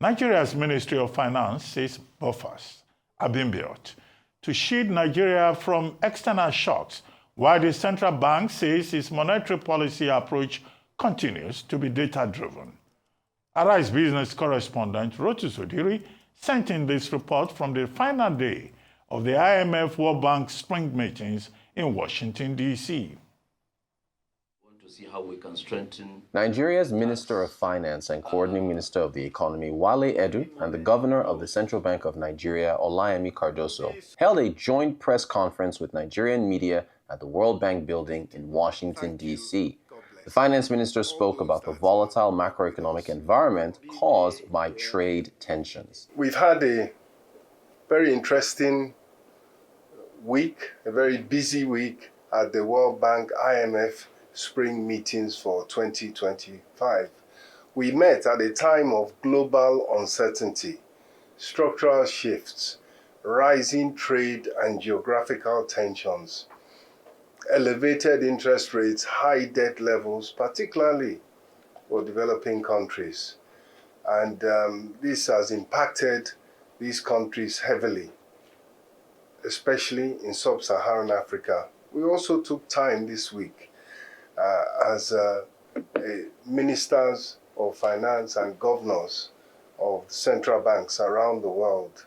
Nigeria's Ministry of Finance says buffers have been built to shield Nigeria from external shocks, while the central bank says its monetary policy approach continues to be data-driven. Arise business correspondent Rotus Odiri sent in this report from the final day of the IMF World Bank spring meetings in Washington, D.C. To see how we can strengthen. Nigeria's Minister of Finance and Coordinating Minister of the Economy, Wale Edun, and the Governor of the Central Bank of Nigeria, Olayemi Cardoso, held a joint press conference with Nigerian media at the World Bank building in Washington, D.C. The finance minister spoke about the volatile macroeconomic environment caused by trade tensions. We've had a very interesting week, a very busy week at the World Bank IMF spring meetings for 2025. We met at a time of global uncertainty, structural shifts, rising trade and geographical tensions, elevated interest rates, high debt levels, particularly for developing countries. And this has impacted these countries heavily, especially in sub-Saharan Africa. We also took time this week as ministers of finance and governors of central banks around the world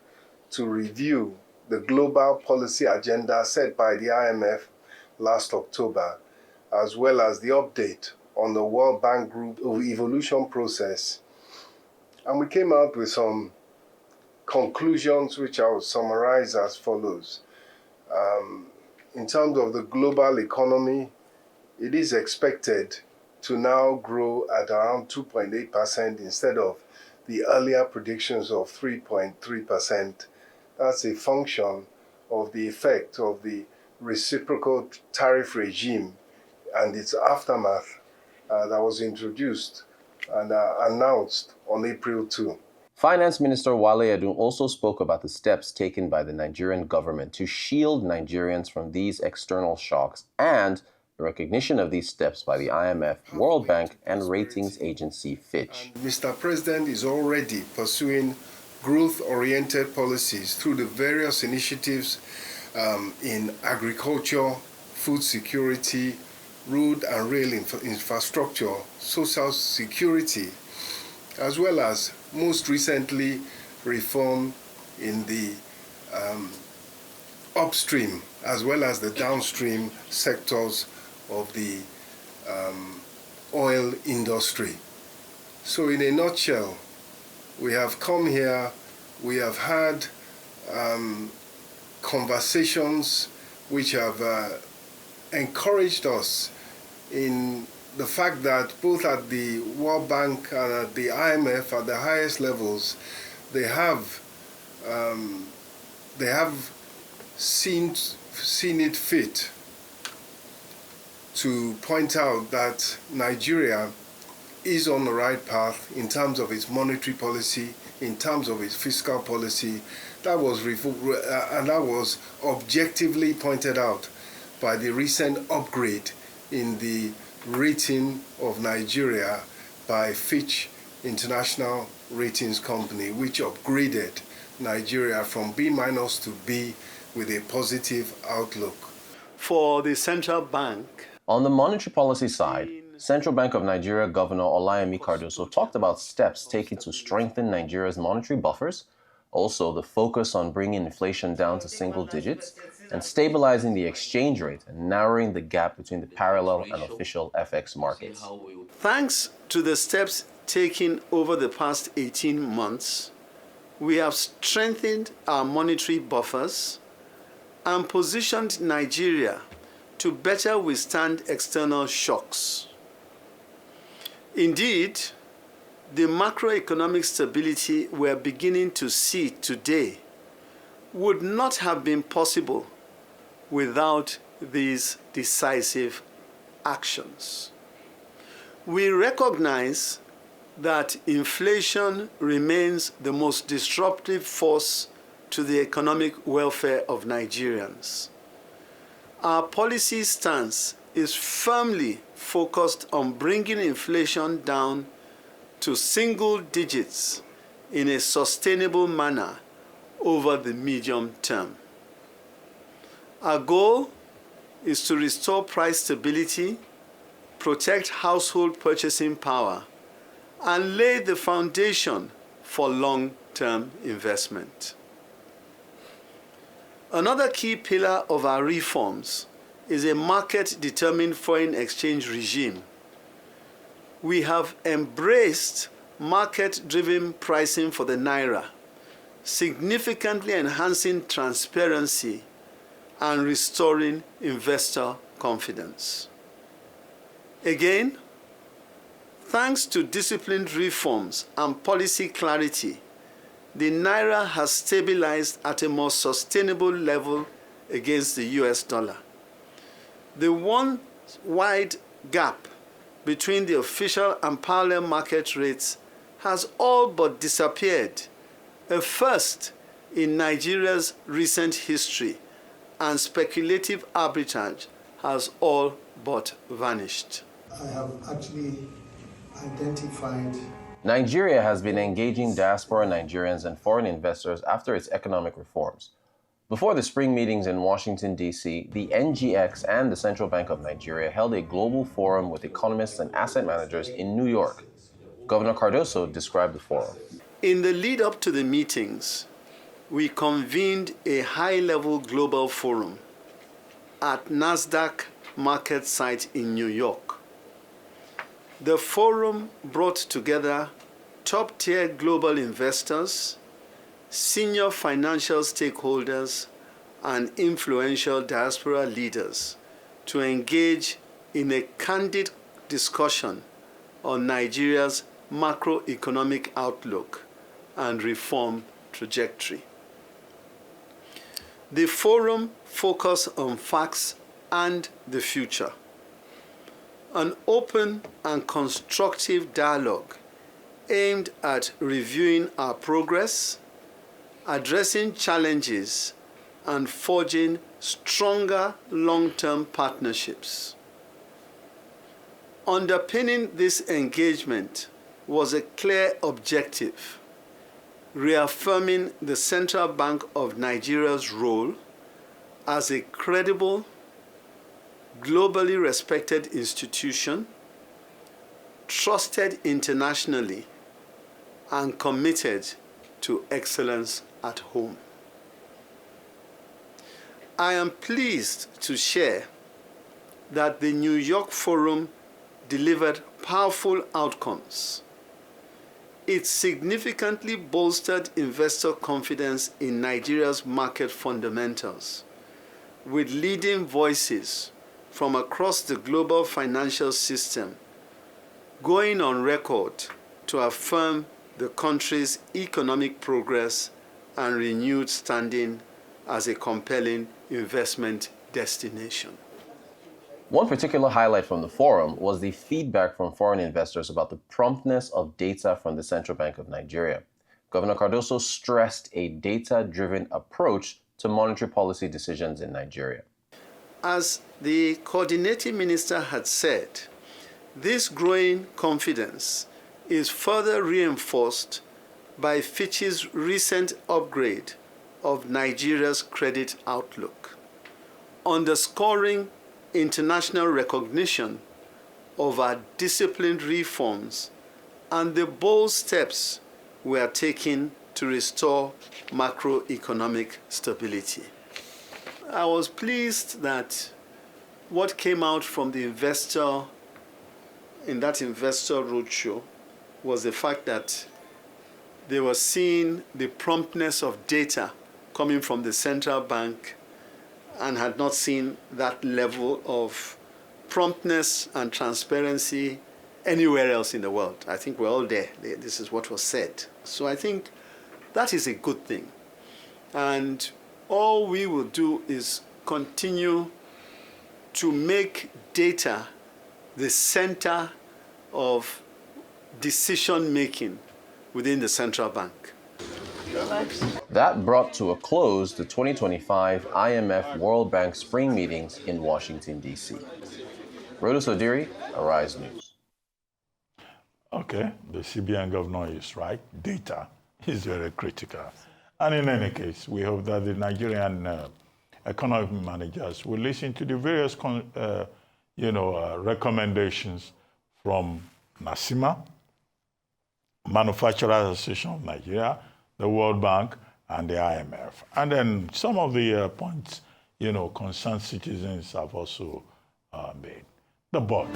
to review the global policy agenda set by the IMF last October, as well as the update on the World Bank Group evolution process. And we came out with some conclusions which I will summarize as follows. In terms of the global economy, it is expected to now grow at around 2.8% instead of the earlier predictions of 3.3%. That's a function of the effect of the reciprocal tariff regime and its aftermath that was introduced and announced on April 2. Finance Minister Wale Edun also spoke about the steps taken by the Nigerian government to shield Nigerians from these external shocks and the recognition of these steps by the IMF, World Bank, and ratings agency Fitch. And Mr. President is already pursuing growth-oriented policies through the various initiatives in agriculture, food security, road and rail infrastructure, social security, as well as most recently reform in the upstream as well as the downstream sectors of the oil industry. So in a nutshell, we have come here, we have had conversations which have encouraged us in the fact that both at the World Bank and at the IMF at the highest levels, they have seen it fit to point out that Nigeria is on the right path in terms of its monetary policy, in terms of its fiscal policy. That was objectively pointed out by the recent upgrade in the rating of Nigeria by Fitch International Ratings Company, which upgraded Nigeria from B- to B with a positive outlook. For the central bank. On the monetary policy side, Central Bank of Nigeria Governor Olayemi Cardoso talked about steps taken to strengthen Nigeria's monetary buffers, also the focus on bringing inflation down to single digits, and stabilizing the exchange rate and narrowing the gap between the parallel and official FX markets. Thanks to the steps taken over the past 18 months, we have strengthened our monetary buffers and positioned Nigeria to better withstand external shocks. Indeed, the macroeconomic stability we're beginning to see today would not have been possible without these decisive actions. We recognize that inflation remains the most disruptive force to the economic welfare of Nigerians. Our policy stance is firmly focused on bringing inflation down to single digits in a sustainable manner over the medium term. Our goal is to restore price stability, protect household purchasing power, and lay the foundation for long-term investment. Another key pillar of our reforms is a market-determined foreign exchange regime. We have embraced market-driven pricing for the Naira, significantly enhancing transparency and restoring investor confidence. Again, thanks to disciplined reforms and policy clarity, the Naira has stabilized at a more sustainable level against the US dollar. The one wide gap between the official and parallel market rates has all but disappeared, a first in Nigeria's recent history, and speculative arbitrage has all but vanished. I have actually identified. Nigeria has been engaging diaspora Nigerians and foreign investors after its economic reforms. Before the spring meetings in Washington, D.C., the NGX and the Central Bank of Nigeria held a global forum with economists and asset managers in New York. Governor Cardoso described the forum. In the lead up to the meetings, we convened a high-level global forum at NASDAQ market site in New York. The forum brought together top-tier global investors, senior financial stakeholders, and influential diaspora leaders to engage in a candid discussion on Nigeria's macroeconomic outlook and reform trajectory. The forum focused on facts and the future. An open and constructive dialogue aimed at reviewing our progress, addressing challenges, and forging stronger long-term partnerships. Underpinning this engagement was a clear objective: reaffirming the Central Bank of Nigeria's role as a credible, globally respected institution, trusted internationally, and committed to excellence at home. I am pleased to share that the New York Forum delivered powerful outcomes. It significantly bolstered investor confidence in Nigeria's market fundamentals, with leading voices from across the global financial system going on record to affirm the country's economic progress and renewed standing as a compelling investment destination. One particular highlight from the forum was the feedback from foreign investors about the promptness of data from the Central Bank of Nigeria. Governor Cardoso stressed a data-driven approach to monetary policy decisions in Nigeria. As the coordinating minister had said, this growing confidence is further reinforced by Fitch's recent upgrade of Nigeria's credit outlook, underscoring international recognition of our disciplined reforms and the bold steps we are taking to restore macroeconomic stability. I was pleased that what came out from the investor in that investor roadshow was the fact that they were seeing the promptness of data coming from the central bank and had not seen that level of promptness and transparency anywhere else in the world. I think we're all there. This is what was said. So I think that is a good thing. And all we will do is continue to make data the center of decision-making within the central bank. That brought to a close the 2025 IMF World Bank spring meetings in Washington, D.C. Rhoda Sodiri, Arise News. Okay, the CBN governor is right. Data is very critical. And in any case, we hope that the Nigerian economic managers will listen to the various recommendations from NASIMA, Manufacturers Association of Nigeria, the World Bank, and the IMF. And then some of the points, concerned citizens have also made. The board.